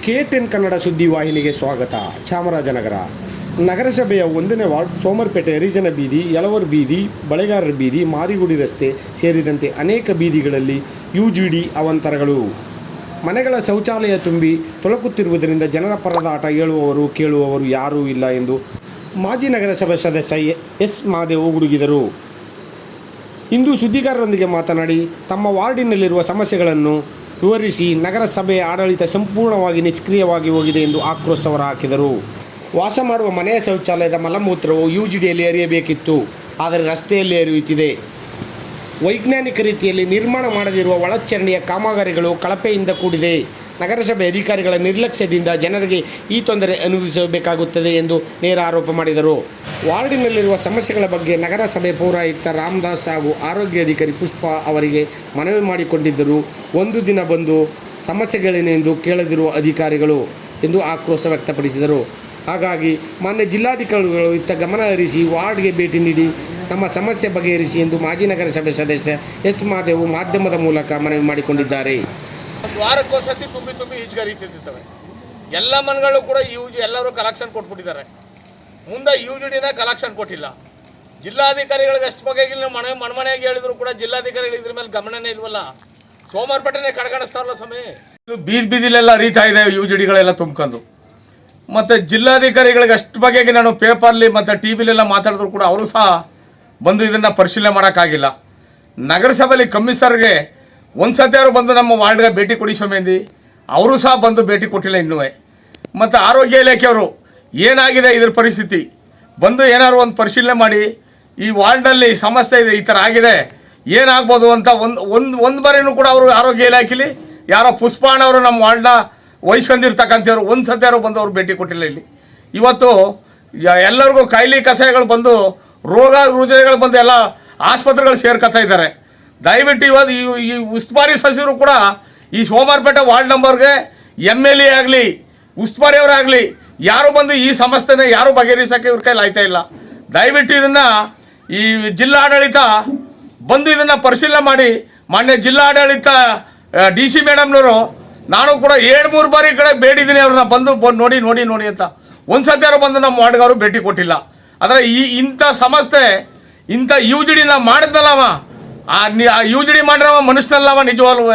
K10 Kannada ಸುದ್ದಿ ವಾಹಿನಿಗೆ ಸ್ವಾಗತ. ಚಾಮರಾಜನಗರ ನಗರಸಭೆಯ 1ನೇ ವಾರ್ಡ್ ಸೋಮರ್ಪೇಟೆ ಹರಿಜನ ಬೀದಿ, ಯಲವರ್ ಬೀದಿ, ಬಳೆಗಾರರ ಬೀದಿ, ಮಾರಿಗುಡಿ ರಸ್ತೆ ಸೇರಿದಂತೆ ಅನೇಕ ಬೀದಿಗಳಲ್ಲಿ ಯುಜಿಡಿ ಅವಾಂತರಗಳು. ಮನೆಗಳ ಶೌಚಾಲಯ ತುಂಬಿ ತೊಳಕುತ್ತಿರುವುದರಿಂದ ಜನರ ಪರದಾಟ ಹೇಳುವವರು ಕೇಳುವವರು ಯಾರೂ ಇಲ್ಲ ಎಂದು ಮಾಜಿ ನಗರಸಭೆ ಸದಸ್ಯ ಎಸ್ ಮಾದೇವ್ ಗುಡುಗಿದರು. ಇಂದು ಸುದ್ದಿಗಾರರೊಂದಿಗೆ ಮಾತನಾಡಿ ತಮ್ಮ ವಾರ್ಡಿನಲ್ಲಿರುವ ಸಮಸ್ಯೆಗಳನ್ನು ವಿವರಿಸಿ ನಗರಸಭೆಯ ಆಡಳಿತ ಸಂಪೂರ್ಣವಾಗಿ ನಿಷ್ಕ್ರಿಯವಾಗಿ ಹೋಗಿದೆ ಎಂದು ಆಕ್ರೋಶ ಹೊರಹಾಕಿದರು. ವಾಸ ಮಾಡುವ ಮನೆಯ ಶೌಚಾಲಯದ ಮಲಮೂತ್ರವು ಯುಜಿಡಿಯಲ್ಲಿ ಹರಿಯಬೇಕಿತ್ತು, ಆದರೆ ರಸ್ತೆಯಲ್ಲಿ ಹರಿಯುತ್ತಿದೆ. ವೈಜ್ಞಾನಿಕ ರೀತಿಯಲ್ಲಿ ನಿರ್ಮಾಣ ಮಾಡದಿರುವ ಒಳಚರಂಡಿಯ ಕಾಮಗಾರಿಗಳು ಕಳಪೆಯಿಂದ ಕೂಡಿದೆ. ನಗರಸಭೆ ಅಧಿಕಾರಿಗಳ ನಿರ್ಲಕ್ಷ್ಯದಿಂದ ಜನರಿಗೆ ಈ ತೊಂದರೆ ಅನುಭವಿಸಬೇಕಾಗುತ್ತದೆ ಎಂದು ನೇರ ಆರೋಪ ಮಾಡಿದರು. ವಾರ್ಡಿನಲ್ಲಿರುವ ಸಮಸ್ಯೆಗಳ ಬಗ್ಗೆ ನಗರಸಭೆ ಪೌರಾಯುಕ್ತ ರಾಮದಾಸ್ ಹಾಗೂ ಆರೋಗ್ಯ ಅಧಿಕಾರಿ ಪುಷ್ಪ ಅವರಿಗೆ ಮನವಿ ಮಾಡಿಕೊಂಡಿದ್ದರೂ ಒಂದು ದಿನ ಬಂದು ಸಮಸ್ಯೆಗಳೇನೆಂದು ಕೇಳದಿರುವ ಅಧಿಕಾರಿಗಳು ಎಂದು ಆಕ್ರೋಶ ವ್ಯಕ್ತಪಡಿಸಿದರು. ಹಾಗಾಗಿ ಮಾನ್ಯ ಜಿಲ್ಲಾಧಿಕಾರಿಗಳು ಇತ್ತ ಗಮನ ಹರಿಸಿ ವಾರ್ಡ್ಗೆ ಭೇಟಿ ನೀಡಿ ನಮ್ಮ ಸಮಸ್ಯೆ ಬಗೆಹರಿಸಿ ಎಂದು ಮಾಜಿ ನಗರಸಭೆ ಸದಸ್ಯ ಎಸ್ ಮಾದೇವ್ ಮಾಧ್ಯಮದ ಮೂಲಕ ಮನವಿ ಮಾಡಿಕೊಂಡಿದ್ದಾರೆ. ವಾರಕ್ಕೋಸತಿ ತುಂಬಿ ಈಜ್ಗರಿತಿರ್ತವೆ. ಎಲ್ಲ ಮನೆಗಳು ಕೂಡ ಎಲ್ಲರೂ ಕಲೆಕ್ಷನ್ ಕೊಟ್ಬಿಟ್ಟಿದ್ದಾರೆ. ಮುಂದೆ ಯುಜಿಡಿನ ಕಲೆಕ್ಷನ್ ಕೊಟ್ಟಿಲ್ಲ. ಜಿಲ್ಲಾಧಿಕಾರಿಗಳಿಗೆ ಅಷ್ಟು ಬಗೆಗಿಲ್ಲ. ಮನೆಗೆ ಹೇಳಿದ್ರು ಕೂಡ ಜಿಲ್ಲಾಧಿಕಾರಿಗಳು ಇದ್ರ ಮೇಲೆ ಗಮನನೇ ಇಲ್ವಲ್ಲ. ಸೋಮವಾರಪೇಟೆನೇ ಕಡೆಗಣಿಸ್ತಾರಲ್ಲ ಸಮಯ. ಬೀದಿಲೆಲ್ಲ ಹರಿತಾ ಇದೆ ಯುಜಿಡಿಗಳೆಲ್ಲ ತುಂಬ್ಕೊಂಡು. ಮತ್ತು ಜಿಲ್ಲಾಧಿಕಾರಿಗಳಿಗೆ ಅಷ್ಟು ಬಗೆಗೆ ನಾನು ಪೇಪರ್ಲಿ ಮತ್ತು ಟಿ ವಿಲೆಲ್ಲ ಮಾತಾಡಿದ್ರು ಕೂಡ ಅವರು ಸಹ ಬಂದು ಇದನ್ನು ಪರಿಶೀಲನೆ ಮಾಡೋಕ್ಕಾಗಿಲ್ಲ. ನಗರಸಭೆಯಲ್ಲಿ ಕಮಿಷನರ್ಗೆ ಒಂದು ಸತಿ ಅವರು ಬಂದು ನಮ್ಮ ವಾರ್ಡ್ಗೆ ಭೇಟಿ ಕೊಡಿ ಸ್ವಾಮಿ, ಅವರು ಸಹ ಬಂದು ಭೇಟಿ ಕೊಟ್ಟಿಲ್ಲ ಇನ್ನೂ. ಮತ್ತು ಆರೋಗ್ಯ ಇಲಾಖೆಯವರು ಏನಾಗಿದೆ ಇದ್ರ ಪರಿಸ್ಥಿತಿ ಬಂದು ಏನಾದ್ರು ಒಂದು ಪರಿಶೀಲನೆ ಮಾಡಿ ಈ ವಾರ್ಡ್ನಲ್ಲಿ ಸಮಸ್ಯೆ ಇದೆ, ಈ ಥರ ಆಗಿದೆ, ಏನಾಗ್ಬೋದು ಅಂತ ಒಂದು ಬಾರಿನೂ ಕೂಡ ಅವರು ಆರೋಗ್ಯ ಇಲಾಖೆಯಲ್ಲಿ ಯಾರೋ ಪುಷ್ಪಣ್ಣವರು ನಮ್ಮ ವಾರ್ಡ್ನ ವಹಿಸ್ಕೊಂಡಿರ್ತಕ್ಕಂಥವ್ರು ಒಂದು ಸತಿ ಅವರು ಬಂದು ಅವ್ರು ಭೇಟಿ ಕೊಟ್ಟಿಲ್ಲ. ಇಲ್ಲಿ ಇವತ್ತು ಎಲ್ಲರಿಗೂ ಕಾಯಿಲೆ ಕಷಾಯಗಳು ಬಂದು ರೋಗ ರುಜಿನಗಳು ಬಂದು ಎಲ್ಲ ಆಸ್ಪತ್ರೆಗಳು ಸೇರ್ಕೊತಾ ಇದ್ದಾರೆ. ದಯವಿಟ್ಟು ಇವತ್ತು ಈ ಉಸ್ತುವಾರಿ ಸಚಿವರು ಕೂಡ ಈ ಸೋಮವಾರಪೇಟೆ ವಾರ್ಡ್ ನಂಬರ್ಗೆ MLA ಆಗಲಿ ಉಸ್ತುವಾರಿಯವರಾಗಲಿ ಯಾರು ಬಂದು ಈ ಸಮಸ್ಯೆನ ಯಾರು ಬಗೆಹರಿಸೋಕ್ಕೆ ಇವ್ರ ಕೈಲಿ ಆಯ್ತಾ ಇಲ್ಲ. ದಯವಿಟ್ಟು ಇದನ್ನು ಈ ಜಿಲ್ಲಾಡಳಿತ ಬಂದು ಇದನ್ನು ಪರಿಶೀಲನೆ ಮಾಡಿ ಮಾನ್ಯ ಜಿಲ್ಲಾಡಳಿತ DC ಮೇಡಮ್ನವರು ನಾನು ಕೂಡ 2-3 ಬಾರಿ ಕಡೆ ಬೇಡಿದ್ದೀನಿ ಅವ್ರನ್ನ ಬಂದು ನೋಡಿ ಅಂತ. ಒಂದು ಸತಿ ಅವರು ಬಂದು ನಮ್ಮ ವಾರ್ಡ್ಗವರು ಭೇಟಿ ಕೊಟ್ಟಿಲ್ಲ. ಆದರೆ ಇಂಥ ಸಮಸ್ಯೆ ಇಂಥ ಯುಜಿಡಿನ ಮಾಡಿದ್ನಲ್ಲವ, ಆ ಯುಜಿಡಿ ಮಾಡಿರವ ಮನುಷ್ಯನಲ್ಲವ, ನಿಜವಾಗ್ಲೂ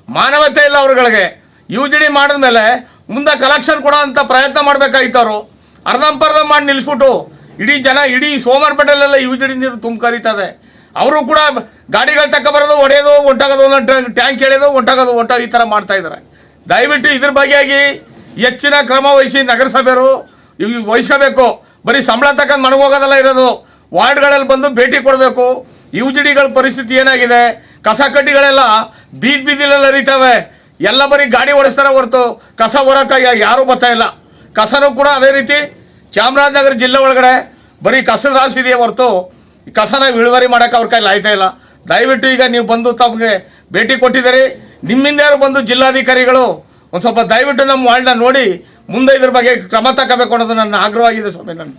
ಮಾನವತೆ ಇಲ್ಲ ಅವ್ರಗಳಿಗೆ. ಯುಜಿಡಿ ಮಾಡಿದ್ಮೇಲೆ ಮುಂದೆ ಕಲೆಕ್ಷನ್ ಕೊಡೋ ಅಂಥ ಪ್ರಯತ್ನ ಮಾಡಬೇಕಾಗಿತ್ತು. ಅವರು ಅರ್ಧಂಪರ್ಧ ಮಾಡಿ ನಿಲ್ಲಿಸ್ಬಿಟ್ಟು ಇಡೀ ಸೋಮವಾರಪೇಟೆಲೆಲ್ಲ ಯುಜಿಡಿ ನೀರು ತುಂಬ್ಕರಿತದೆ. ಅವರು ಕೂಡ ಗಾಡಿಗಳು ತಗೊಬರೋದು, ಹೊಡೆಯೋದು, ಹೊಂಟಾಗೋದು, ಒಂದೊಂದು ಟ್ಯಾಂಕ್ ಎಳೆಯೋದು, ಹೊಂಟಾಗೋದು ಈ ಥರ ಮಾಡ್ತಾಯಿದ್ದಾರೆ. ದಯವಿಟ್ಟು ಇದ್ರ ಬಗೆಯಾಗಿ ಹೆಚ್ಚಿನ ಕ್ರಮ ವಹಿಸಿ ನಗರಸಭೆಯವರು ವಹಿಸ್ಕೋಬೇಕು. ಬರೀ ಸಂಬಳ ತಗೊಂಡು ಮನಗೋಗೋದೆಲ್ಲ ಇರೋದು. ವಾರ್ಡ್ಗಳಲ್ಲಿ ಬಂದು ಭೇಟಿ ಕೊಡಬೇಕು. ಯುಜಿಡಿಗಳ ಪರಿಸ್ಥಿತಿ ಏನಾಗಿದೆ, ಕಸ ಕಡ್ಡಿಗಳೆಲ್ಲ ಬೀದಿಲೆಲ್ಲ ಹರಿತವೆ. ಎಲ್ಲ ಬರೀ ಗಾಡಿ ಓಡಿಸ್ತಾರೆ ಹೊರತು ಕಸ ಹೊರಕ್ಕೆ ಯಾರೂ ಬರ್ತಾ ಇಲ್ಲ. ಕಸನೂ ಕೂಡ ಅದೇ ರೀತಿ ಚಾಮರಾಜನಗರ ಜಿಲ್ಲೆ ಒಳಗಡೆ ಬರೀ ಕಸದ ರಾಶಿ ಇದೆಯೇ ಹೊರತು ಕಸನ ಇಳುವರಿ ಮಾಡೋಕ್ಕೆ ಅವ್ರ ಕೈಲಿ ಆಯ್ತಾ ಇಲ್ಲ. ದಯವಿಟ್ಟು ಈಗ ನೀವು ಬಂದು ತಮಗೆ ಭೇಟಿ ಕೊಟ್ಟಿದ್ದೀರಿ, ನಿಮ್ಮಿಂದ ಯಾರು ಬಂದು ಜಿಲ್ಲಾಧಿಕಾರಿಗಳು ಒಂದು ಸ್ವಲ್ಪ ದಯವಿಟ್ಟು ನಮ್ಮ ವಾರ್ಡ್ನ ನೋಡಿ ಮುಂದೆ ಇದ್ರ ಬಗ್ಗೆ ಕ್ರಮ ತಗೋಬೇಕು ಅನ್ನೋದು ನನ್ನ ಆಗ್ರಹವಾಗಿದೆ ಸ್ವಾಮಿ. ನನ್ನ